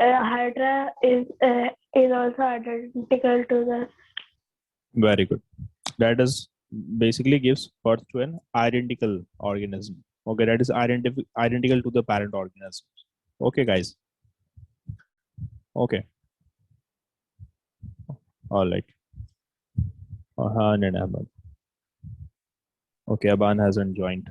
Hydra is also identical to the. Very good. That is basically gives birth to an identical organism. Okay, that is identical to the parent organism. Okay, guys. Okay. All right. Ahan and Ahmad. Okay, Aban hasn't joined.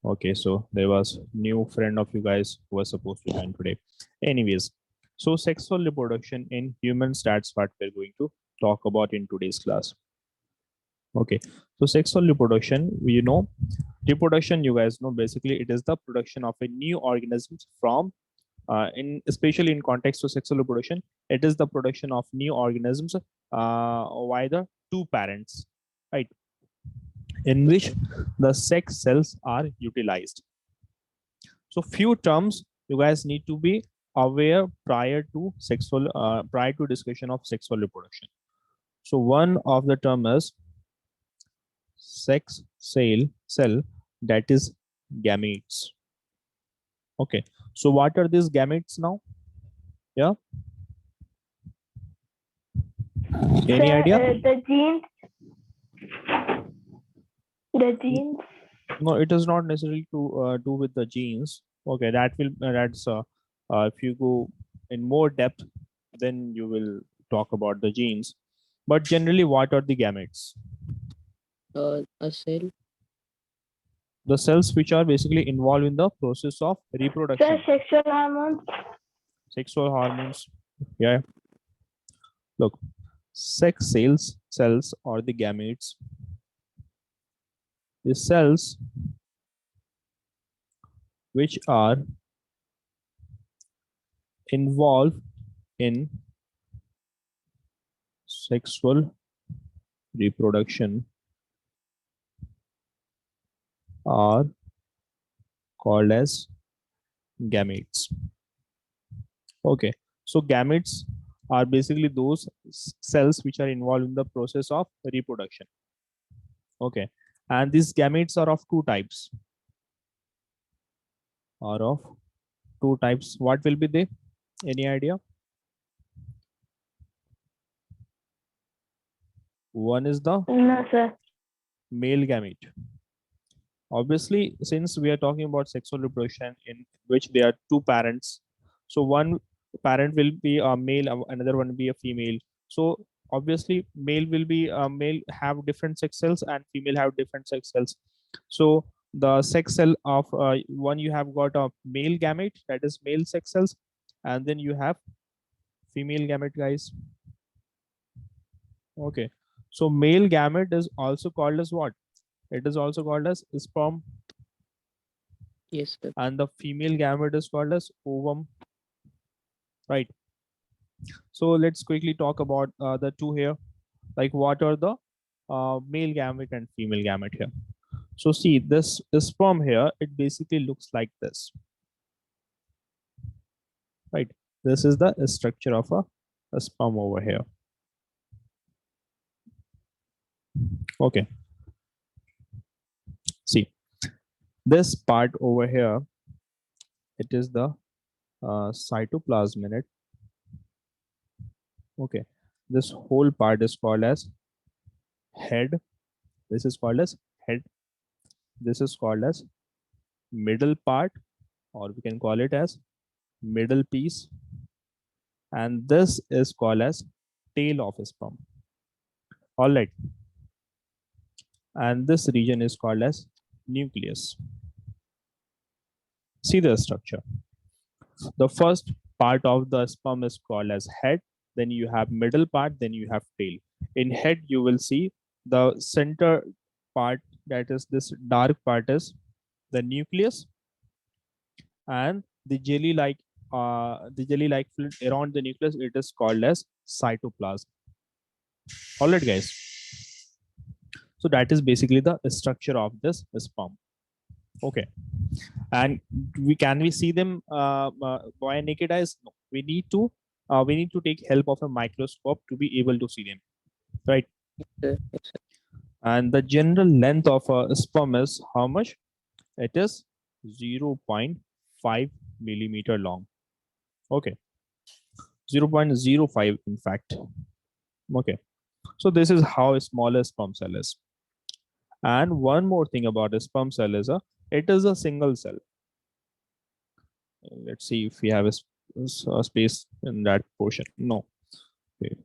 Okay, so there was new friend of you guys who was supposed to join today. Anyways, so sexual reproduction in humans, that's what we're going to talk about in today's class. Okay, so sexual reproduction, reproduction, you guys know, basically it is the production of a new organisms from in especially in context of sexual reproduction, it is the production of new organisms by the two parents, right, in which the sex cells are utilized. So few terms you guys need to be aware prior to discussion of sexual reproduction. So one of the term is sex cell, that is gametes. Okay, so what are these gametes now? Yeah, any idea? The genes. The genes. No, it is not necessarily to do with the genes. Okay, that's if you go in more depth, then you will talk about the genes. But generally, what are the gametes? A cell. The cells which are basically involved in the process of reproduction. Sexual hormones. Sexual hormones. Yeah. Look, sex cells or the gametes. The cells which are involved in sexual reproduction are called as gametes. Okay, so gametes are basically those cells which are involved in the process of reproduction. Okay, and these gametes are of two types. What will be they? Any idea? One is the No, sir. male gamete. Obviously, since we are talking about sexual reproduction in which there are two parents, so one parent will be a male, another one will be a female. So obviously, male have different sex cells and female have different sex cells. So the sex cell of one, you have got a male gamete, that is male sex cells, and then you have female gamete, guys. Okay, so male gamete is also called as what? It is also called as sperm. Yes, sir. And the female gamete is called as ovum, right? So let's quickly talk about the two here. Like, what are the male gamete and female gamete here? So see, this sperm here, it basically looks like this, right? This is the structure of a sperm over here. Okay, see, this part over here, it is the cytoplasm in it. Okay, this whole part is called as head. This is called as head. This is called as middle part, or we can call it as middle piece. And this is called as tail of a sperm. All right. And this region is called as nucleus. See the structure. The first part of the sperm is called as head. Then you have middle part, then you have tail. In head, you will see the center part, that is this dark part, is the nucleus, and the jelly-like fluid around the nucleus, it is called as cytoplasm. All right, guys. So that is basically the structure of this sperm. Okay, and can we see them by naked eyes? No, we need to take help of a microscope to be able to see them, right? Yes, sir. And the general length of a sperm is how much? It is 0.5 millimeter long. Okay, 0.05 in fact. Okay, so this is how small a sperm cell is. And one more thing about a sperm cell is it is a single cell. Let's see if we have a space in that portion. No. Okay.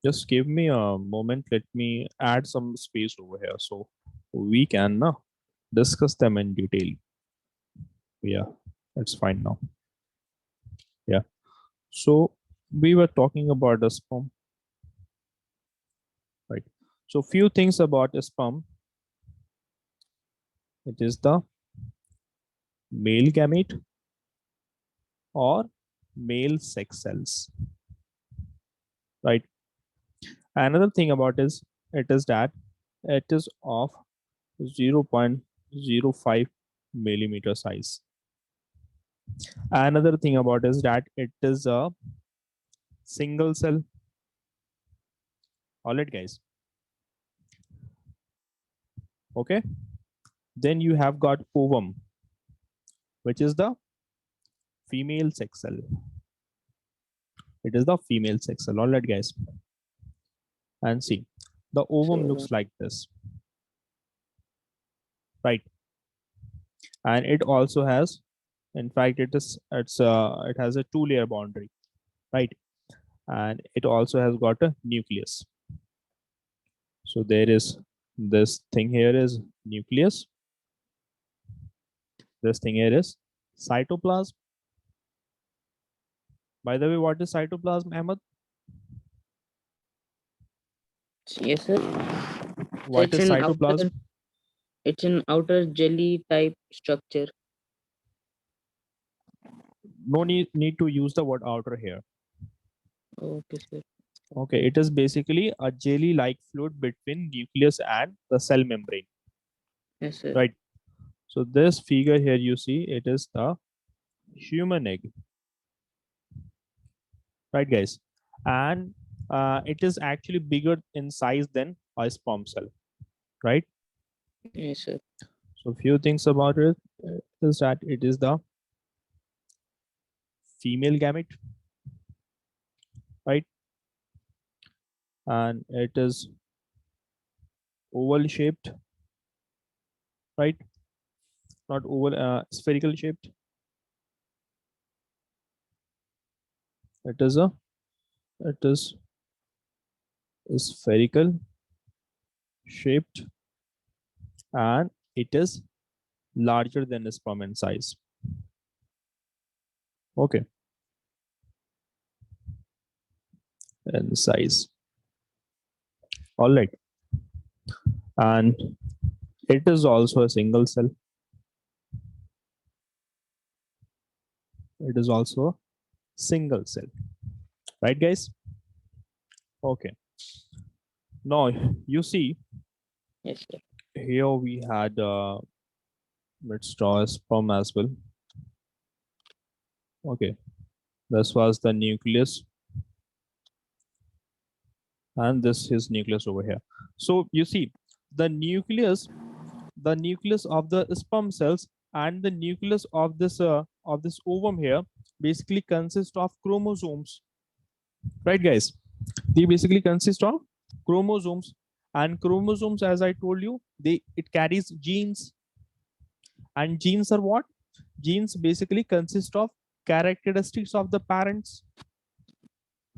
Just give me a moment. Let me add some space over here so we can discuss them in detail. Yeah, that's fine now. Yeah. So we were talking about the sperm, right? So few things about a sperm. It is the male gamete or male sex cells, right? Another thing about it is that it is of 0.05 millimeter size. Another thing about is that it is a single cell. All right, guys. Okay. Then you have got ovum, which is the female sex cell. It is the female sex cell. All right, guys. And see, the ovum So, looks like this, right? And it also has, in fact, it has a two-layer boundary, right? And it also has got a nucleus. So there is this thing here is nucleus. This thing here is cytoplasm. By the way, what is cytoplasm, Ahmed? yes, sir. What It's is an cytoplasm? outer jelly type structure. No need to use the word outer here. Okay, sir. Okay, it is basically a jelly-like fluid between nucleus and the cell membrane, Yes, sir. right? So this figure here you see, it is the human egg, right, guys? And it is actually bigger in size than a sperm cell, right? Yes, sir. So few things about it is that it is the female gamete, right? And it is oval shaped, right? Not oval, spherical shaped. It is spherical shaped, and it is larger than a sperm in size. Okay, in size. All right, and it is also a single cell. It is also a single cell, right, guys? Okay. Now you see Yes, sir. here we had let's draw a sperm as well. Okay, this was the nucleus, and this is nucleus over here. So you see the nucleus of the sperm cells and the nucleus of this ovum here basically consist of chromosomes, right, guys? They basically consist of chromosomes, and chromosomes, as I told you, it carries genes, and genes are what? Genes basically consist of characteristics of the parents.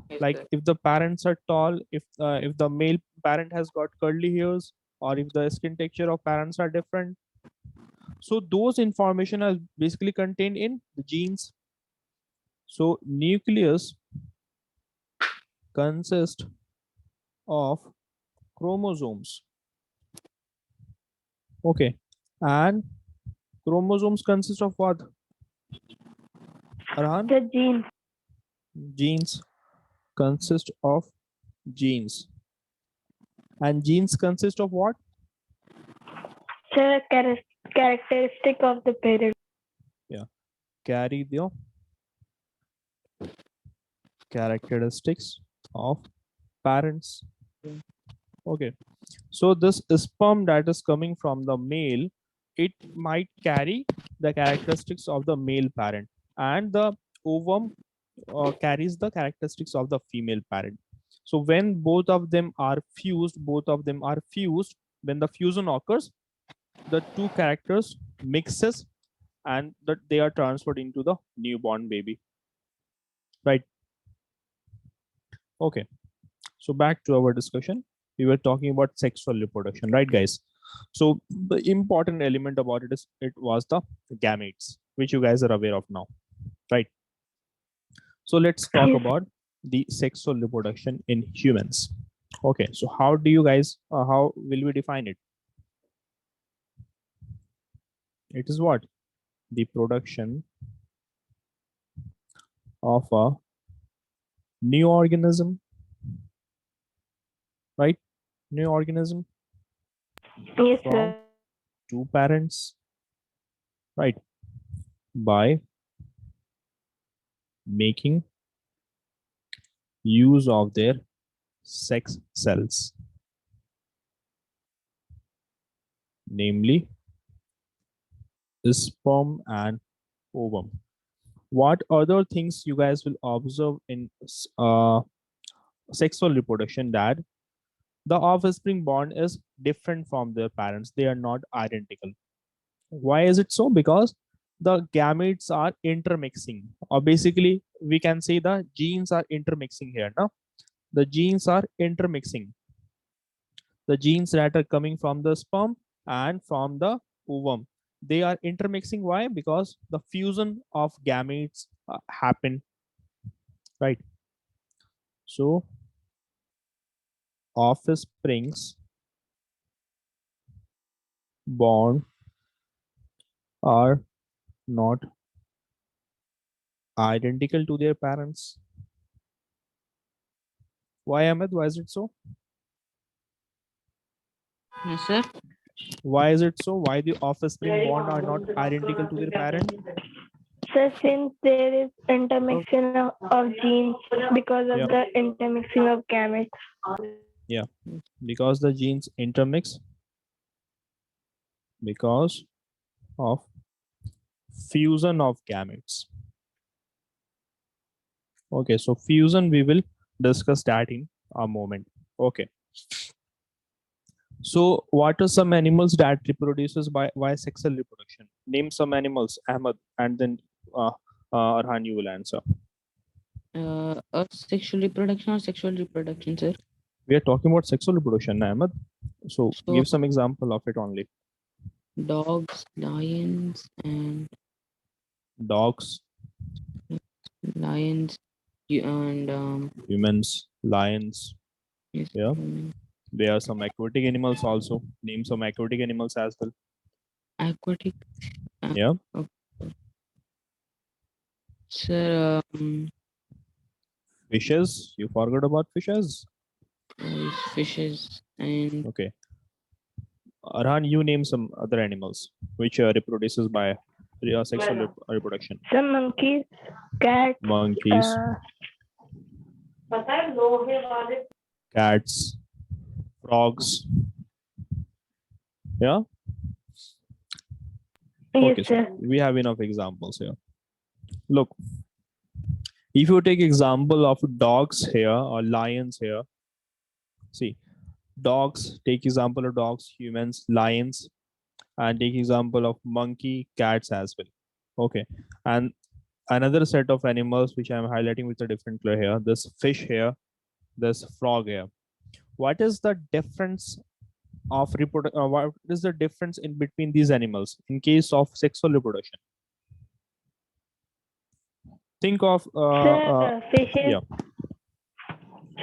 Yes, Like sir. if the parents are tall, if the male parent has got curly hairs, or if the skin texture of parents are different, so those information are basically contained in the genes. So nucleus consists of chromosomes. Okay, and chromosomes consist of what, Arhan? The genes. Genes consist of genes, and genes consist of what? The characteristic of the parent. Yeah, carry the characteristics of parents. Okay, so this sperm that is coming from the male, it might carry the characteristics of the male parent, and the ovum carries the characteristics of the female parent. So when both of them are fused, when the fusion occurs, the two characters mixes and that they are transferred into the newborn baby, right? Okay, so back to our discussion. We were talking about sexual reproduction, right, guys? So the important element about it is it was the gametes, which you guys are aware of now, right? So let's talk Yes. about the sexual reproduction in humans. Okay, so how do you guys, how will we define it? It is what? The production of a new organism, right? New organism Yes, from sir. two parents, right? By making use of their sex cells, namely sperm and ovum. What other things you guys will observe in sexual reproduction? That the offspring born is different from their parents. They are not identical. Why is it so? Because the gametes are intermixing, or basically we can say the genes are intermixing here. Now the genes are intermixing. The genes that are coming from the sperm and from the ovum, they are intermixing. Why? Because the fusion of gametes happen, right? So offsprings born are not identical to their parents. Why, Ahmed? Why is it so? Yes, sir. Why is it so? Why the offspring born are not identical to their parent? So since there is intermixing of genes because of Yeah. the intermixing of gametes. Yeah, because the genes intermix because of fusion of gametes. Okay, so fusion we will discuss that in a moment. Okay. So what are some animals that reproduces by sexual reproduction? Name some animals, Ahmed, and then Arhan, you will answer. Sexual reproduction or sexual reproduction, sir? We are talking about sexual reproduction, Ahmed. So So give some example of it only. dogs, lions, and Dogs, lions, and humans, lions. yes, Yeah. There are some aquatic animals also. Name some aquatic animals as well. aquatic. Yeah. Okay. Sir, Fishes. You forgot about fishes. fishes and Okay. Arhan, you name some other animals which reproduces by sexual reproduction. Some monkeys, cats, Monkeys, cats, frogs. Yeah. yes, Okay, so sir. we have enough examples here. Look, if you take example of dogs here or lions here, see, dogs, take example of dogs, humans, lions, and take example of monkey, cats as well. Okay, and another set of animals which I'm highlighting with a different color here, this fish here, this frog here. What is the difference of what is the difference in between these animals in case of sexual reproduction? Think of Sir, fishes. yeah.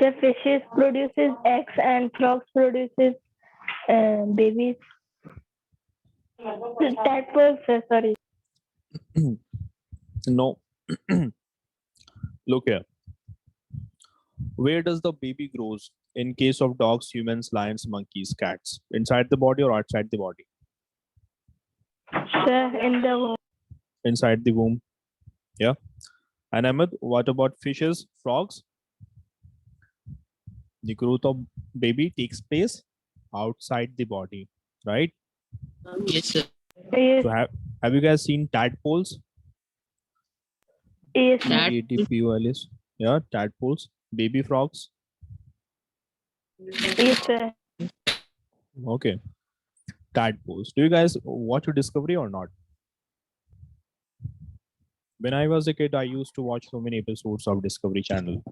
So fishes produces eggs and frogs produces babies. Tadpoles, sir, sorry. No. Look here. Where does the baby grows in case of dogs, humans, lions, monkeys, cats? Inside the body or outside the body? Sir, in the womb. Inside the womb. Yeah. And Ahmed, what about fishes, frogs? The growth of baby takes place outside the body, right? yes, sir. Yes, So have you guys seen tadpoles? Yes, sir. That TATPOL is, yeah, tadpoles, baby frogs. Yes, sir. Okay, tadpoles. Do you guys watch Discovery or not? When I was a kid, I used to watch so many episodes of Discovery Channel.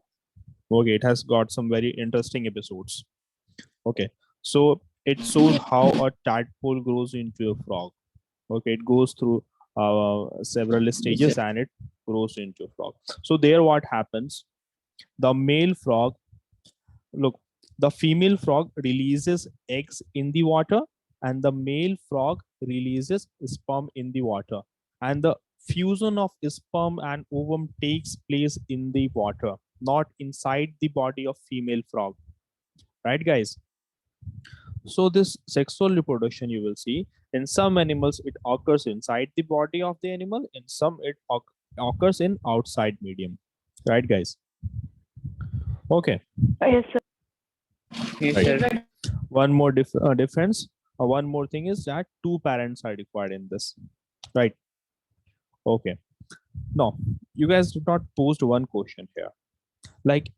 Okay, it has got some very interesting episodes. Okay, so it shows how a tadpole grows into a frog. Okay, it goes through several stages and it grows into a frog. So there, what happens? The male frog, look, the female frog releases eggs in the water, and the male frog releases sperm in the water. And the fusion of sperm and ovum takes place in the water, not inside the body of female frog. Right, guys? So this sexual reproduction, you will see in some animals it occurs inside the body of the animal, in some it occurs in outside medium. Right, guys? Okay. Yes, sir. yes, Right. sir. One more difference. One more thing is that two parents are required in this. Right. Okay. Now, you guys did not posed one question here. Like,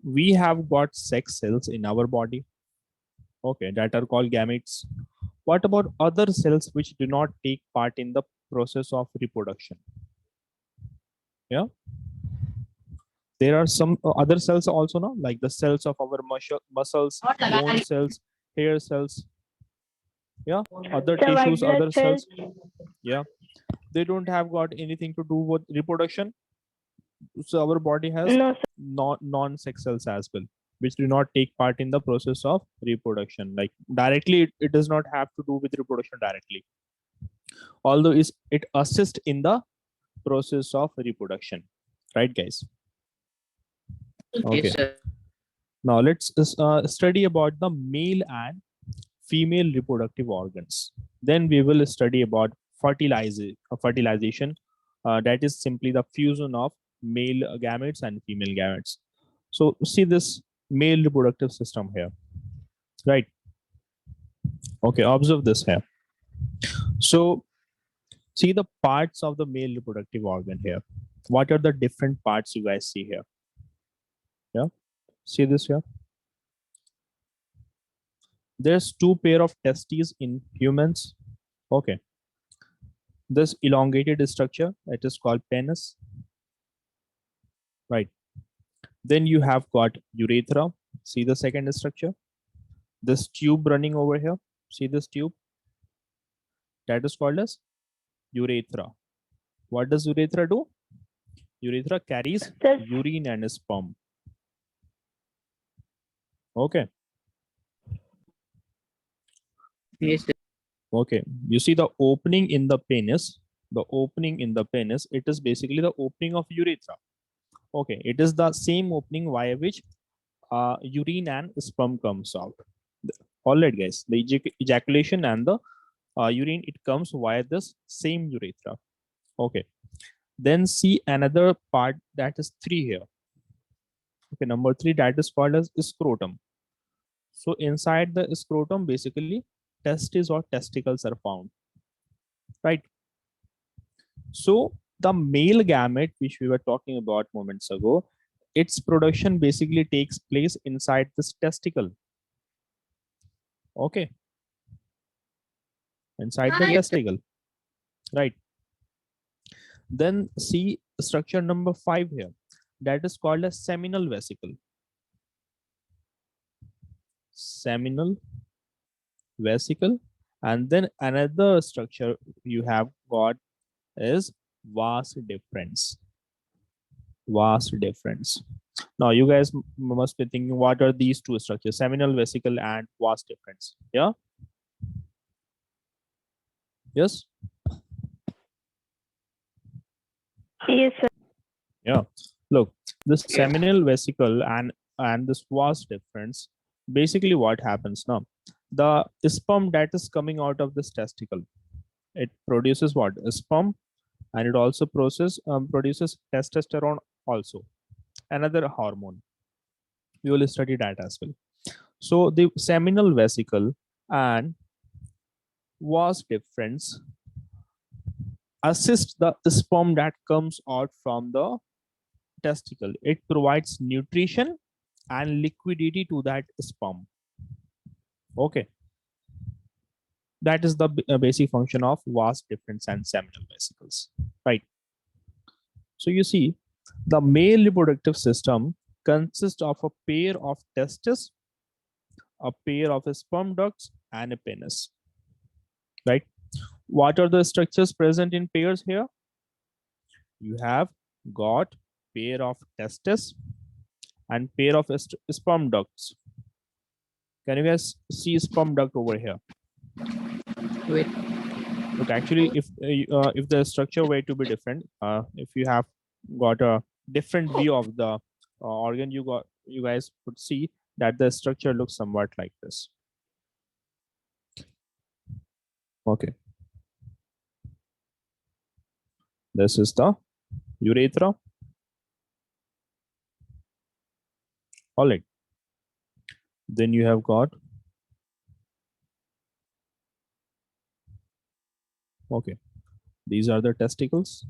we have got sex cells in our body. Okay, that are called gametes. What about other cells which do not take part in the process of reproduction? Yeah, there are some other cells also now, like the cells of our muscles, bone cells, hair cells. Yeah, other The white tissues, blood other cells. cells. Yeah, they don't have got anything to do with reproduction. So our body has No, sir. non-sex cells as well, which do not take part in the process of reproduction. Like directly, it does not have to do with reproduction directly, although it assists in the process of reproduction. Right, guys? Okay. Yes, sir. Now let's study about the male and female reproductive organs. Then we will study about fertilization. That is simply the fusion of male gametes and female gametes. So see this male reproductive system here, right? Okay, observe this here. So see the parts of the male reproductive organ here. What are the different parts you guys see here? Yeah, see this here. There's two pair of testes in humans. Okay, this elongated structure, it is called penis, right? Then you have got urethra. See the second structure, this tube running over here. See this tube, that is called as urethra. What does urethra do? Urethra carries Sir. urine and sperm. Okay. Yes, sir. Okay, you see the opening in the penis. The opening in the penis, it is basically the opening of urethra. Okay, it is the same opening via which urine and sperm comes out. All right, guys, the ejaculation and the urine, it comes via this same urethra. Okay, then see another part, that is 3 here. Okay, number 3, that is called as scrotum. So inside the scrotum, basically testes or testicles are found, right? So the male gamete, which we were talking about moments ago, its production basically takes place inside this testicle. Okay, inside the Yes, sir. testicle, right? Then see structure number 5 here, that is called a seminal vesicle. Seminal vesicle. And then another structure you have got is vas deferens. Vas deferens. Now you guys must be thinking, what are these two structures, seminal vesicle and vas deferens? Yeah, yes, Yes, sir. yeah. Look, this seminal vesicle and this vas deferens, basically what happens now, the sperm that is coming out of this testicle, it produces what, a sperm, and it also produces testosterone also, another hormone. We will study that as well. So the seminal vesicle and vas deferens assist the sperm that comes out from the testicle. It provides nutrition and liquidity to that sperm. Okay. That is the basic function of vas deferens and seminal vesicles, right? So you see, the male reproductive system consists of a pair of testes, a pair of sperm ducts, and a penis, right? What are the structures present in pairs here? You have got pair of testes and pair of sperm ducts. Can you guys see sperm duct over here? Wait. Look, actually, if the structure were to be different, if you have got a different view of the organ, you guys could see that the structure looks somewhat like this. Okay. This is the urethra. All right. Then you have got, okay, these are the testicles.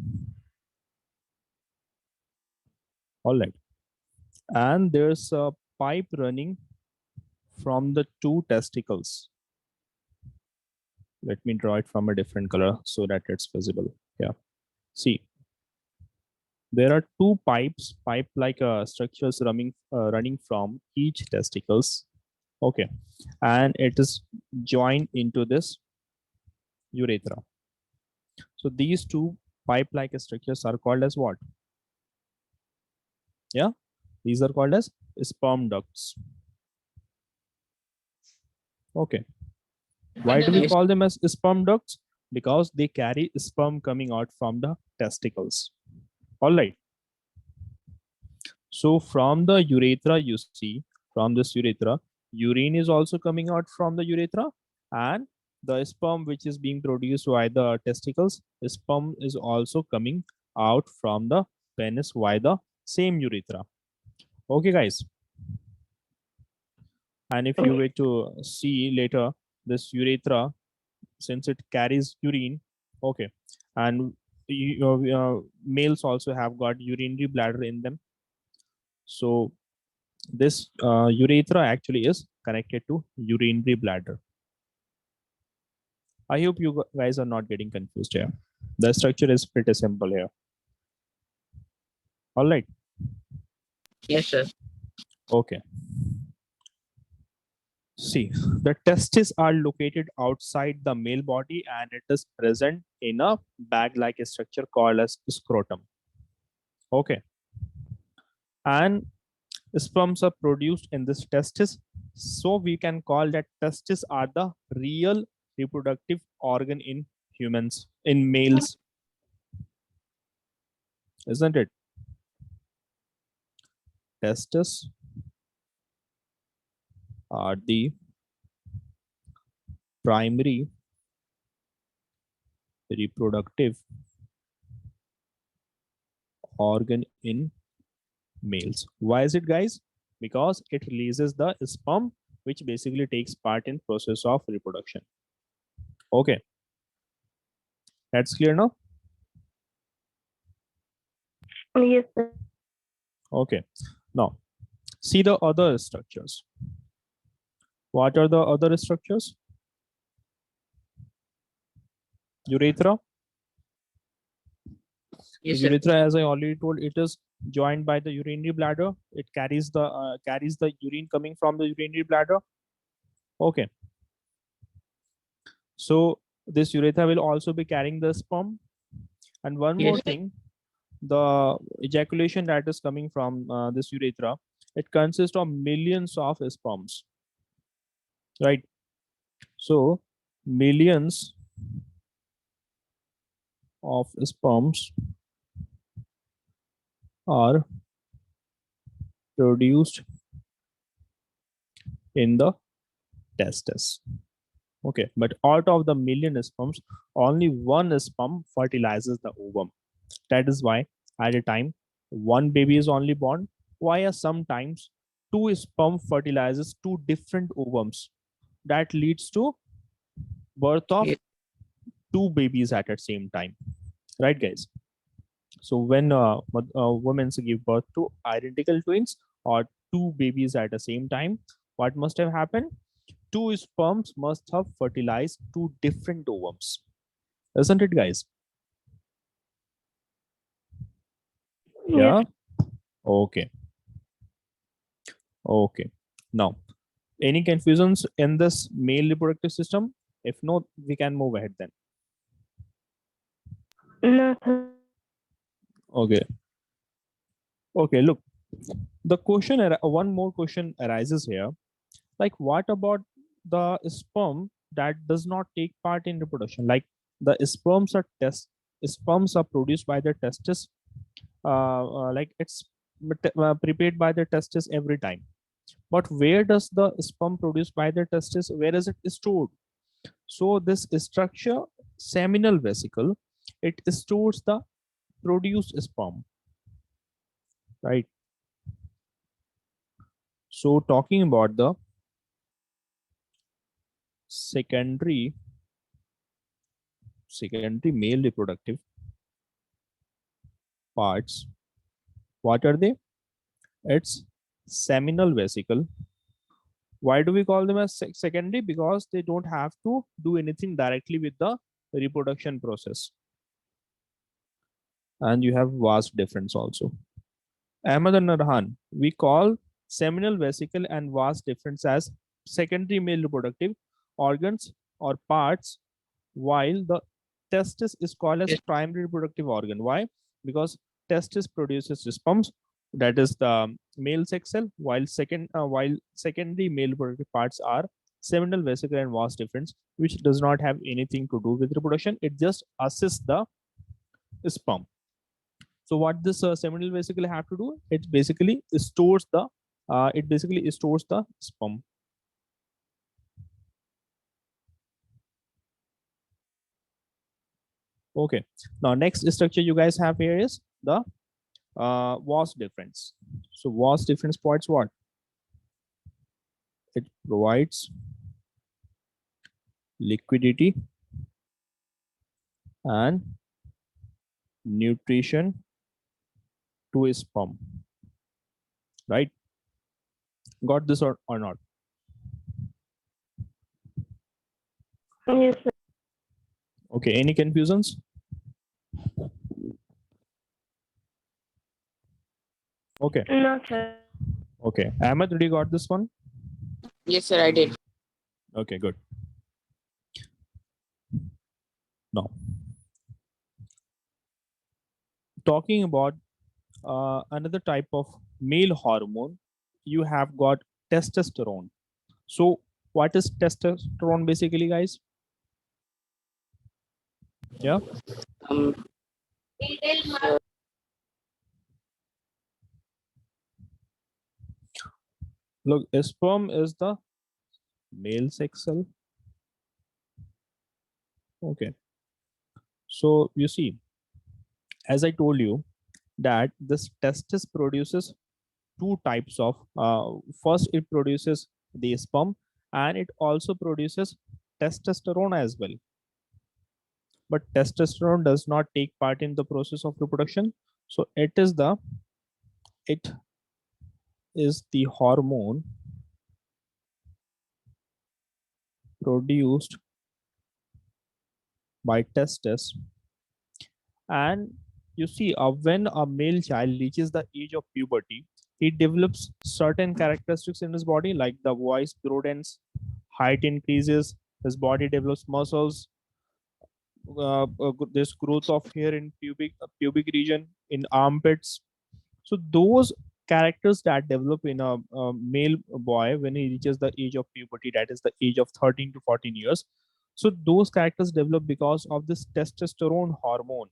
All right. And there's a pipe running from the two testicles. Let me draw it from a different color so that it's visible. Yeah. See, there are two pipes, pipe-like structures running from each testicles. Okay, and it is joined into this urethra. So these two pipe-like structures are called as what? Yeah, these are called as sperm ducts. Okay, why do we call them as sperm ducts? Because they carry sperm coming out from the testicles. All right. So from the urethra, you see, from this urethra, urine is also coming out from the urethra, and the sperm which is being produced by the testicles, sperm is also coming out from the penis via the same urethra. Okay, guys. And if you were to see later, this urethra, since it carries urine, okay, and males also have got urinary bladder in them. So this urethra actually is connected to urinary bladder. I hope you guys are not getting confused here. The structure is pretty simple here. All right. Yes, sir. Okay. See, the testes are located outside the male body and it is present in a bag-like structure called as scrotum. Okay. And sperms are produced in this testis. So we can call that testes are the real reproductive organ in humans, in males. Isn't it? Testes are the primary reproductive organ in males. Why is it, guys? Because it releases the sperm, which basically takes part in process of reproduction. Okay, that's clear now. Yes, sir. Okay, now see the other structures. What are the other structures? Urethra. Yes, The sir. urethra, as I already told, it is joined by the urinary bladder. It carries the urine coming from the urinary bladder. Okay. So this urethra will also be carrying the sperm. And one Yes, more sir. thing, the ejaculation that is coming from this urethra, it consists of millions of sperms, right? So millions of sperms are produced in the testes. Okay, but out of the million sperms, only one sperm fertilizes the ovum. That is why at a time one baby is only born. Why are sometimes two sperm fertilizes two different ovums? That leads to birth of Yes. two babies at the same time, right, guys? So when women give birth to identical twins or two babies at the same time, what must have happened? Two sperms must have fertilized two different ovums. Isn't it, guys? Yeah. Yes. Okay. Okay. Now, any confusions in this male reproductive system? If not, we can move ahead then. No, sir. Okay. Okay. Look, the question, one more question arises here. Like, what about the sperm that does not take part in reproduction? Like, the sperms are produced by the testis. Like it's prepared by the testis every time. But where does the sperm produced by the testis? Where is it stored? So this structure, seminal vesicle, it stores the produced sperm, right? So talking about the secondary male reproductive parts, what are they? It's seminal vesicle. Why do we call them as secondary? Because they don't have to do anything directly with the reproduction process. And you have vast difference also. Ahmed and Narhan, we call seminal vesicle and vas deferens as secondary male reproductive organs or parts, while the testis is called as Yes. primary reproductive organ. Why? Because testis produces sperms, that is the male sex cell, while secondary male reproductive parts are seminal vesicle and vas deferens, which does not have anything to do with reproduction. It just assists the sperm. So what this seminal vesicle have to do? It basically stores the sperm. Okay. Now next structure you guys have here is the vas deferens. So vas deferens provides what? It provides liquidity and nutrition to a sperm. Right? Got this or not? Yes, sir. Okay. Any confusions? Okay. No, sir. Okay. Ahmed, did you got this one? Yes, sir, I did. Okay, good. Now, talking about another type of male hormone, you have got testosterone. So what is testosterone basically, guys? Yeah. Um, Look, sperm is the male sex cell. Okay. So you see, as I told you, that this testis produces two types of, first it produces the sperm and it also produces testosterone as well. But testosterone does not take part in the process of reproduction. So it is the hormone produced by testes. And you see, when a male child reaches the age of puberty, he develops certain characteristics in his body, like the voice broadens, height increases, his body develops muscles, this growth of hair in pubic region, in armpits. So those characters that develop in a male boy when he reaches the age of puberty, that is the age of 13 to 14 years. So those characters develop because of this testosterone hormone.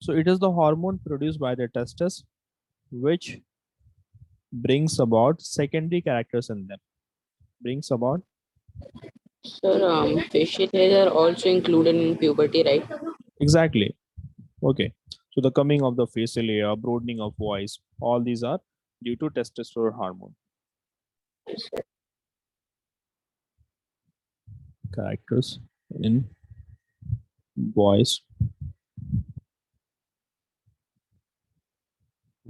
So it is the hormone produced by the testes which brings about secondary characters in them. Brings about sir, facial hairs are also included in puberty, right? exactly. Okay. So the coming of the facial hair, broadening of voice, all these are due to testosterone hormone. Characters in boys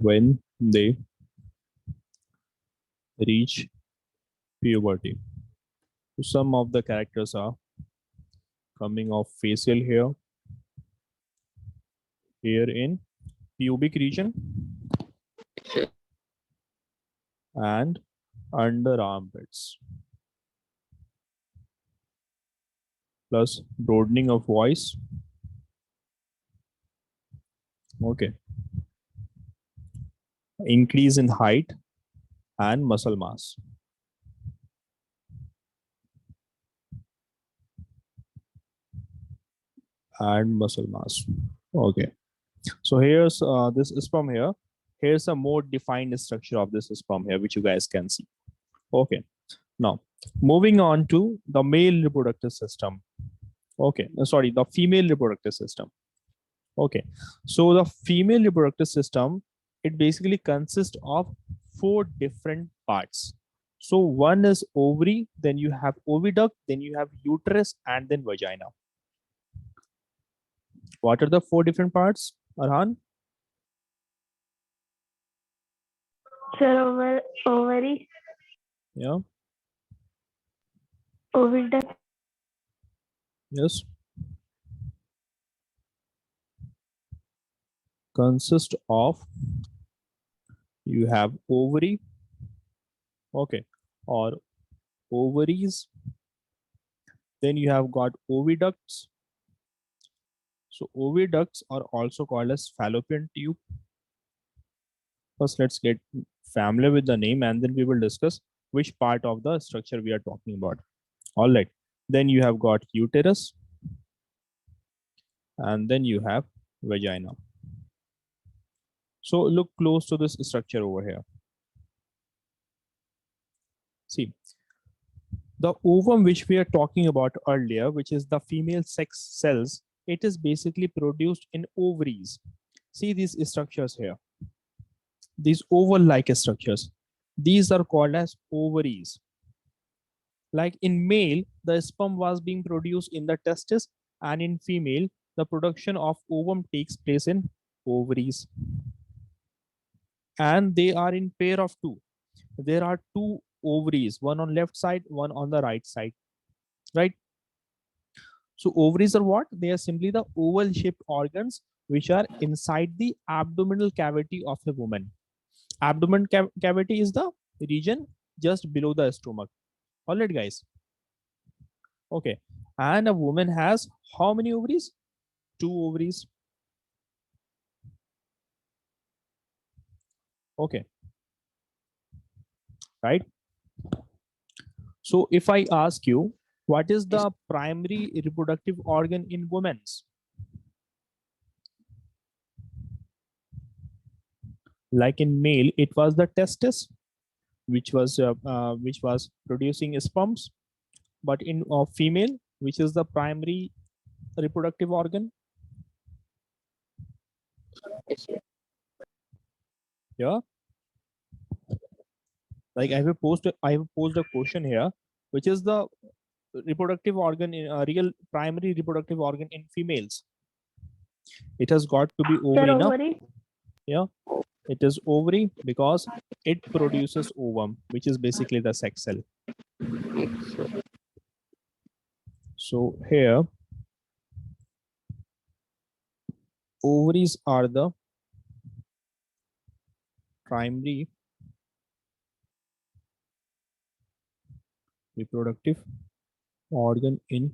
when they reach puberty. So some of the characters are coming of facial hair, hair in pubic region, and under armpits, plus broadening of voice. Okay, increase in height and muscle mass. And muscle mass. Okay, so here's this sperm here. Here's a more defined structure of this sperm here, which you guys can see. Okay, now moving on to the male reproductive system. Okay, sorry, the female reproductive system. Okay, so the female reproductive system, it basically consists of 4 different parts. So one is ovary, then you have oviduct, then you have uterus, and then vagina. What are the 4 different parts, Arhan? Sir, ovary, Yeah, oviduct, yes. Consist of, you have ovary, okay, or ovaries, then you have got oviducts. So oviducts are also called as fallopian tube. First, let's get familiar with the name and then we will discuss which part of the structure we are talking about. All right, then you have got uterus, and then you have vagina. So look close to this structure over here. See, the ovum which we are talking about earlier, which is the female sex cells, it is basically produced in ovaries. See these structures here, these oval-like structures. These are called as ovaries. Like in male, the sperm was being produced in the testis, and in female, the production of ovum takes place in ovaries. And they are in pair of 2. There are 2 ovaries, one on left side, one on the right side, right? So ovaries are what? They are simply the oval shaped organs which are inside the abdominal cavity of a woman. Abdomen cavity is the region just below the stomach. All right, guys. Okay. And a woman has how many ovaries? 2 ovaries. Okay. Right. So if I ask you, what is the primary reproductive organ in women's? Like in male, it was the testis, which was producing sperms, but in female, which is the primary reproductive organ? Yeah, like I have posed a question here, which is the reproductive organ in real primary reproductive organ in females? It has got to be sir, ovary, no? ovary, Yeah, it is ovary because it produces ovum, which is basically the sex cell. So here, ovaries are the primary reproductive organ in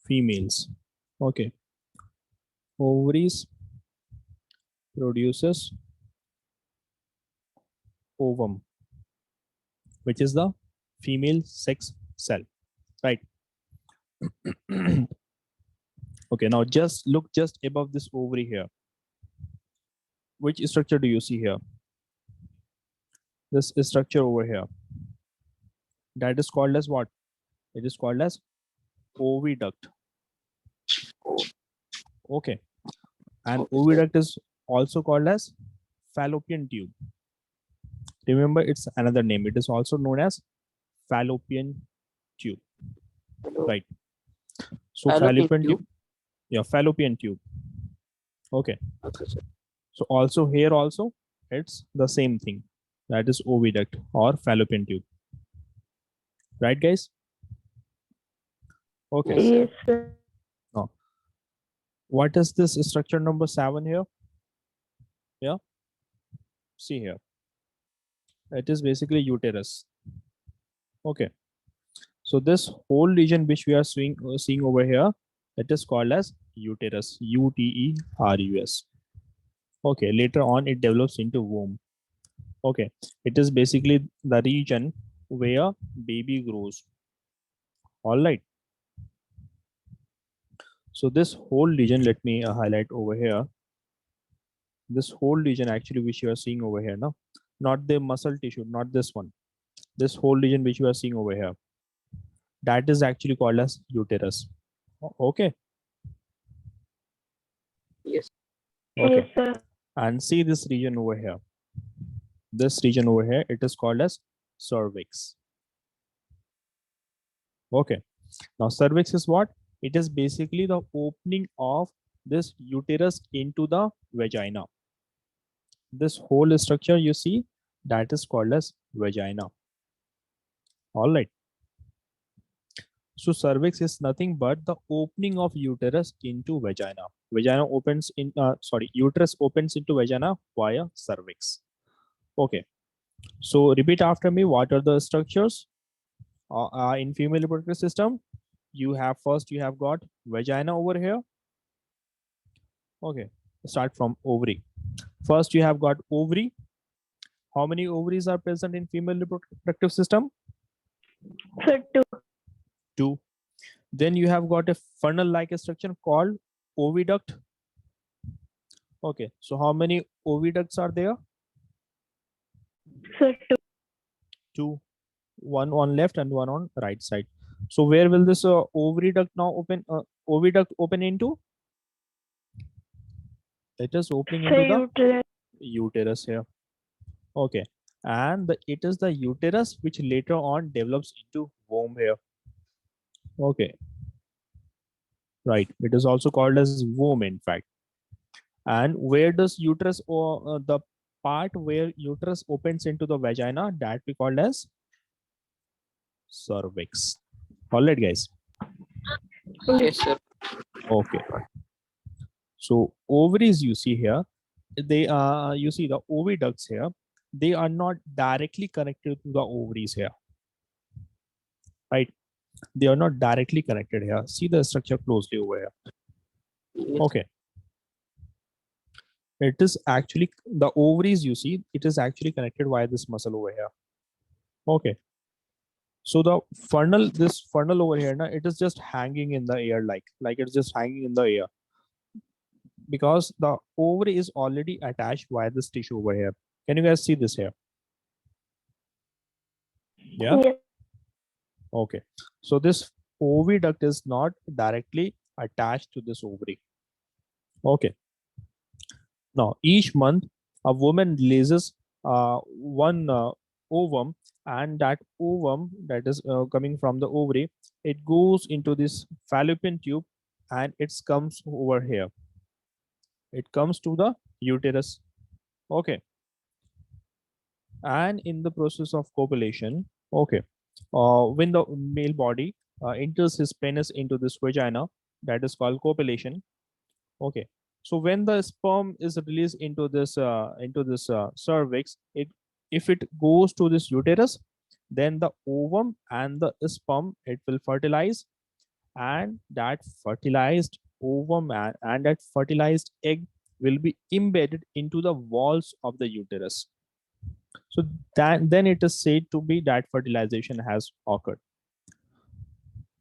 females. Okay, ovaries produces ovum, which is the female sex cell, right? Okay, now just look just above this ovary here. Which structure do you see here? This structure over here. That is called as what? It is called as oviduct. Okay, and oviduct is also called as fallopian tube. Remember, it's another name. It is also known as fallopian tube, right? So fallopian tube. Yeah, fallopian tube. Okay. So also here also it's the same thing, that is oviduct or fallopian tube, right guys? Okay. Yes, sir. Yes, sir. Now what is this structure number 7 here? Yeah, see here, it is basically uterus. Okay, so this whole region which we are seeing over here, it is called as uterus, uterus. Okay, later on it develops into womb. Okay, it is basically the region where baby grows. All right, so this whole region, let me highlight over here. This whole region actually which you are seeing over here, no, not the muscle tissue, not this one. This whole region which you are seeing over here, that is actually called as uterus. Okay, Yes. okay, Yes, sir. and see this region over here. This region over here, it is called as cervix. Okay, now cervix is what? It is basically the opening of this uterus into the vagina. This whole structure you see, that is called as vagina. All right. So cervix is nothing but the opening of uterus into vagina. Vagina opens in, uterus opens into vagina via cervix. Okay. So repeat after me. What are the structures in female reproductive system? You have first, you have got vagina over here. Okay. Start from ovary. First, you have got ovary. How many ovaries are present in female reproductive system? Sir, 2. 2. Then you have got a funnel-like structure called oviduct. Okay, so how many oviducts are there? Sir, 2. 2. One on left and one on right side. So where will this oviduct now open? Oviduct open into? It is opening Sir, into the uterus. uterus here. Okay, and it is the uterus which later on develops into womb here. Okay, right. It is also called as womb, in fact. And where does uterus, or the part where uterus opens into the vagina, that we call as cervix. All right, guys. Yes, sir. Okay. So ovaries you see here, they you see the oviducts here, they are not directly connected to the ovaries here, right? They are not directly connected here. See the structure closely over here. Yes. Okay. It is actually the ovaries you see, it is actually connected via this muscle over here. Okay. So the funnel, this funnel over here, now it is just hanging in the air, like it's just hanging in the air, because the ovary is already attached via this tissue over here. Can you guys see this here? Yeah. Yes. Okay. So this oviduct is not directly attached to this ovary. Okay. Now each month a woman releases one ovum, and that ovum that is coming from the ovary, it goes into this fallopian tube and it comes over here. It comes to the uterus. Okay. And in the process of copulation, okay, when the male body enters his penis into this vagina, that is called copulation. Okay. So when the sperm is released into this cervix, if it goes to this uterus, then the ovum and the sperm, it will fertilize, and that fertilized ovum and that fertilized egg will be embedded into the walls of the uterus. So that then it is said to be that fertilization has occurred.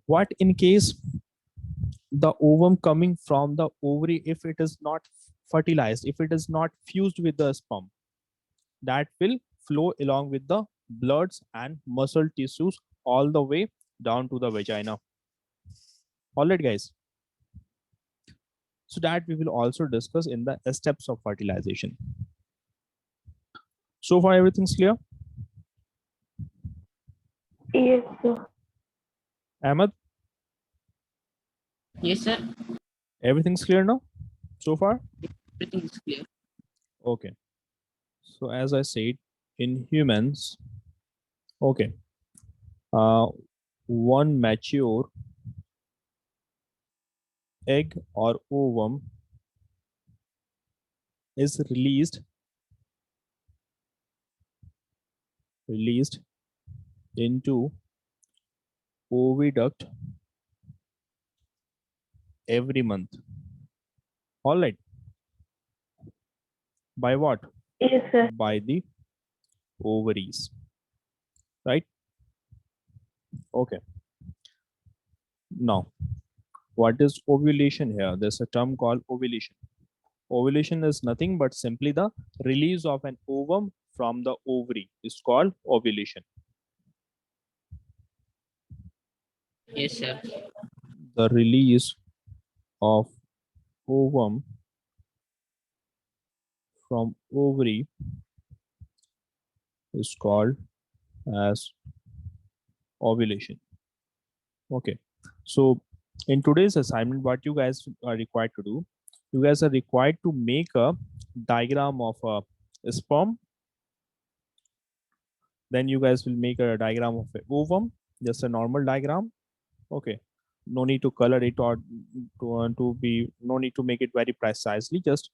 What in case the ovum coming from the ovary, if it is not fertilized, if it is not fused with the sperm, that will flow along with the bloods and muscle tissues all the way down to the vagina. All right, guys. So that we will also discuss in the steps of fertilization. So far, everything's clear? Yes, sir. Ahmed, Yes, sir. everything's clear now? So far? Everything is clear. Okay. So as I said, in humans, okay, uh, one mature egg or ovum is released into oviduct every month. All right. By what? Yes, sir. By the ovaries. Right? Okay. Now, what is ovulation here? There's a term called ovulation. Ovulation is nothing but simply the release of an ovum from the ovary. It's called ovulation. Yes, sir. The release of ovum from ovary is called as ovulation. Okay. So in today's assignment, what you guys are required to do, you guys are required to make a diagram of a sperm. Then you guys will make a diagram of an ovum, just a normal diagram. Okay. No need to color it or no need to make it very precisely, just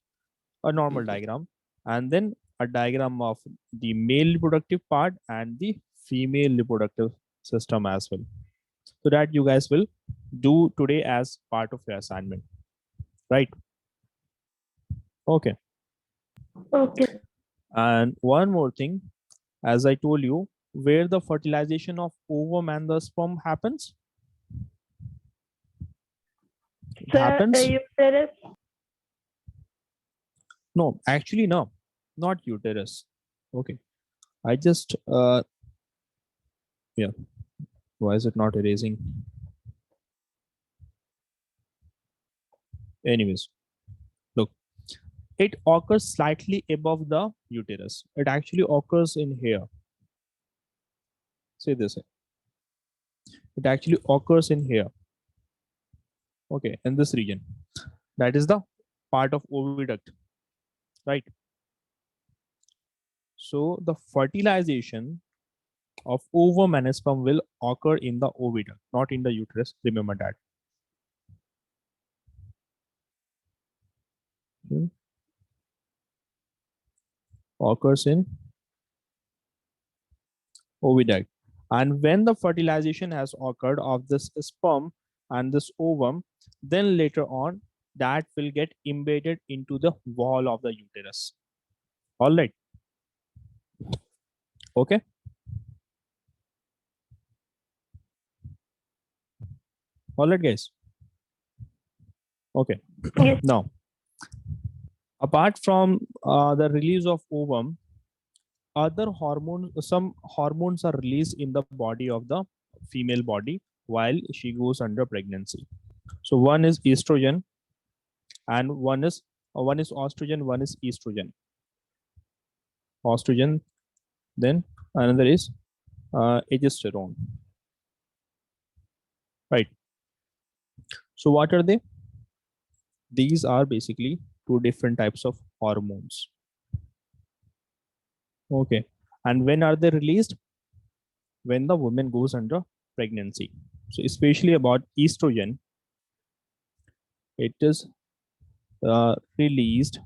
a normal diagram. And then a diagram of the male reproductive part and the female reproductive system as well. So that you guys will do today as part of your assignment, right? Okay. Okay. And one more thing, as I told you, where the fertilization of ovum and the sperm happens, it Sir, happens. uterus. No, actually, no, not uterus. Okay, I just yeah. Why is it not erasing? Anyways, look, it occurs slightly above the uterus. It actually occurs in here. Say this. It actually occurs in here. Okay, in this region. That is the part of oviduct, right? So the fertilization of ovum and sperm will occur in the oviduct, not in the uterus. Remember that. Occurs in oviduct. And when the fertilization has occurred of this sperm and this ovum, then later on that will get embedded into the wall of the uterus. All right. Okay. All right, guys. Okay. Yes. Now, apart from the release of ovum, other hormones, some hormones are released in the body of the female body while she goes under pregnancy. So one is estrogen and one is estrogen, one is estrogen. Estrogen, then another is progesterone. Right. So what are they? These are basically two different types of hormones. Okay. And when are they released? When the woman goes under pregnancy. So especially about estrogen, it is released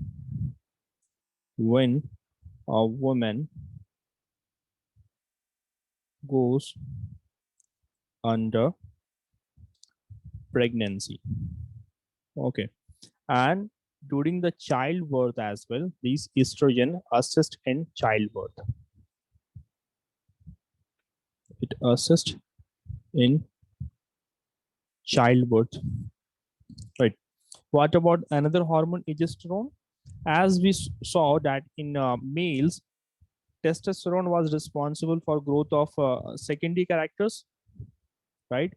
when a woman goes under pregnancy. Okay. And during the childbirth as well, these estrogen assist in childbirth. It assists in childbirth. Right. What about another hormone, progesterone? As we saw that in males, testosterone was responsible for growth of secondary characters, right?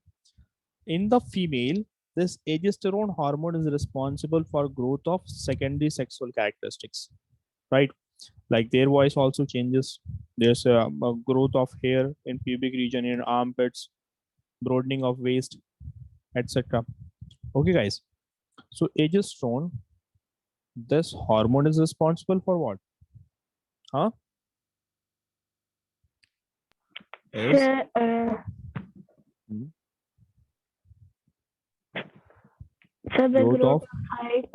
In the female, this progesterone hormone is responsible for growth of secondary sexual characteristics, right? Like their voice also changes. There's a growth of hair in pubic region, in armpits, broadening of waist, etc. Okay, guys. So progesterone This hormone is responsible for what? Huh? Is Sir, Hmm. sir, the growth growth of of height.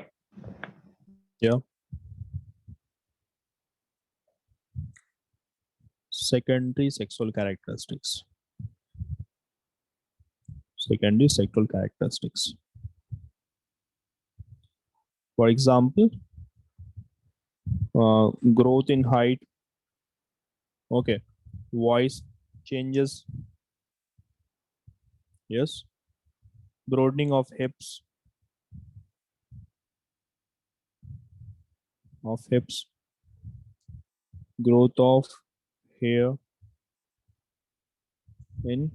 secondary sexual characteristics. Secondary sexual characteristics. For example, growth in height. Okay, voice changes. Yes, broadening of hips. Growth of hair in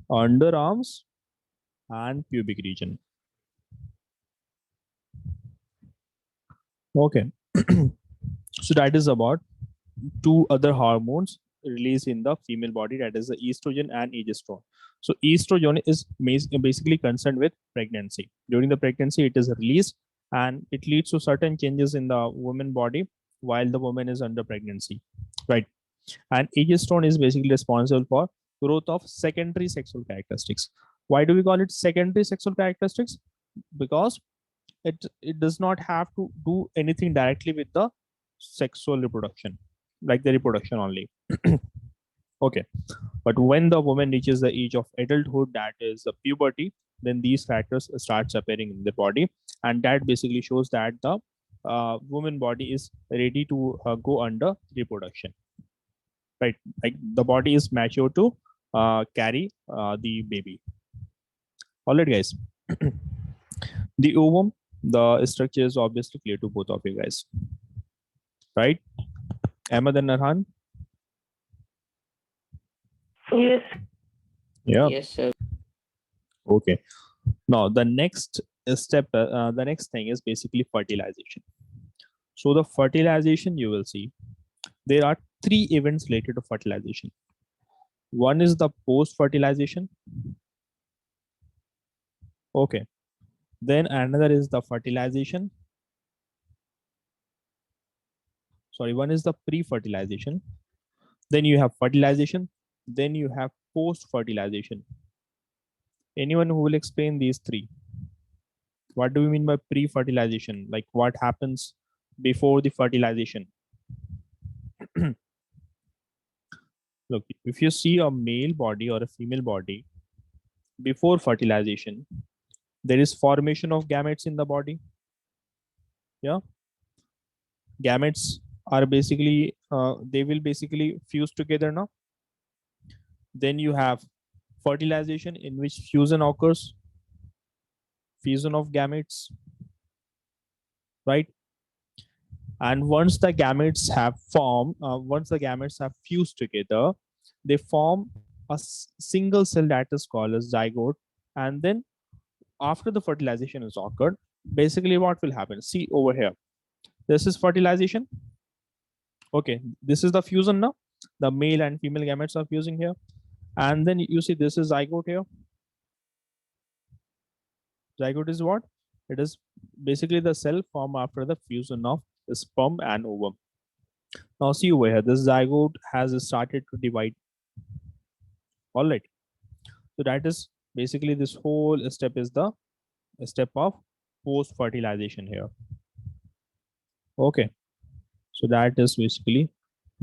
underarms and pubic region. Okay, so that is about two other hormones released in the female body, that is the estrogen and progesterone. So estrogen is basically concerned with pregnancy. During the pregnancy it is released and it leads to certain changes in the woman body while the woman is under pregnancy, right? And progesterone is basically responsible for growth of secondary sexual characteristics. Why do we call it secondary sexual characteristics? Because it does not have to do anything directly with the sexual reproduction, like the reproduction only. Okay, but when the woman reaches the age of adulthood, that is the puberty, then these factors starts appearing in the body, and that basically shows that the woman body is ready to go under reproduction, right? Like the body is mature to carry the baby. All right, guys. The ovum, the structure is obviously clear to both of you guys, right? Ahmed and Narhan? Yes. Yeah. Yes, sir. Okay. Now the next step, the next thing is basically fertilization. So the fertilization, you will see there are three events related to fertilization. One is the post-fertilization. Okay. Then another is the fertilization. Sorry, one is the pre-fertilization. Then you have fertilization. Then you have post-fertilization. Anyone who will explain these three? What do we mean by pre-fertilization? Like what happens before the fertilization? Look, if you see a male body or a female body before fertilization, there is formation of gametes in the body. Yeah, gametes are basically they will basically fuse together now. Then you have fertilization, in which fusion occurs, fusion of gametes, right? And once the gametes have formed, once the gametes have fused together, they form a single cell that is called as zygote. And then after the fertilization is occurred, basically what will happen? See over here, this is fertilization. Okay, this is the fusion now. The male and female gametes are fusing here. And then you see this is zygote here. Zygote is what? It is basically the cell formed after the fusion of the sperm and ovum. Now see over here, this zygote has started to divide. All right. So that is basically this whole step is the step of post-fertilization here. Okay. So that is basically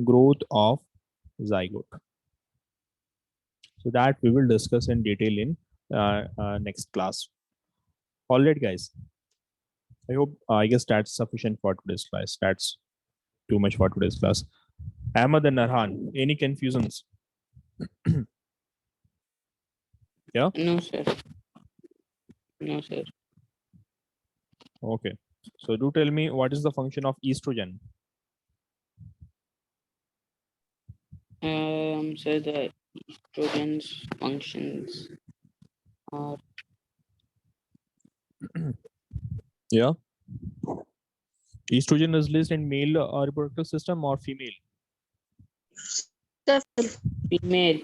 growth of zygote. So that we will discuss in detail in next class. All right, guys. I hope, I guess that's sufficient for today's class. That's too much for today's class. Ahmed and Narhan, any confusions? Yeah? No, sir. No, sir. Okay. So do tell me, what is the function of estrogen? So the estrogen's functions are Yeah. Estrogen is released in male reproductive system or female? female.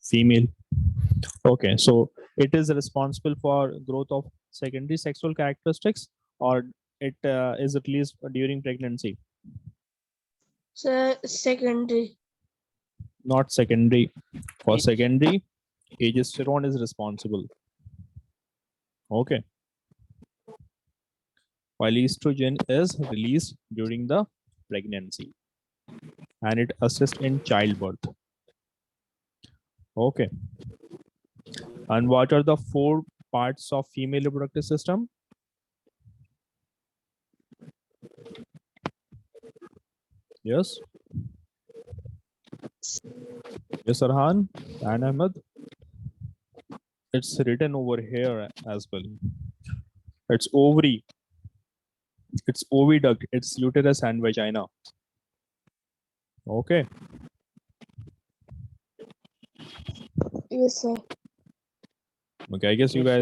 Female. Okay. So it is responsible for growth of secondary sexual characteristics, or it is released during pregnancy? Sir, secondary. Not secondary. For secondary, progesterone is responsible. Okay. While estrogen is released during the pregnancy and it assists in childbirth. Okay. And what are the 4 parts of female reproductive system? Yes. Yes, Arhan and Ahmed. It's written over here as well. It's ovary, it's oviduct, it's uterus and vagina. Okay. Yes, sir. Okay, I guess you guys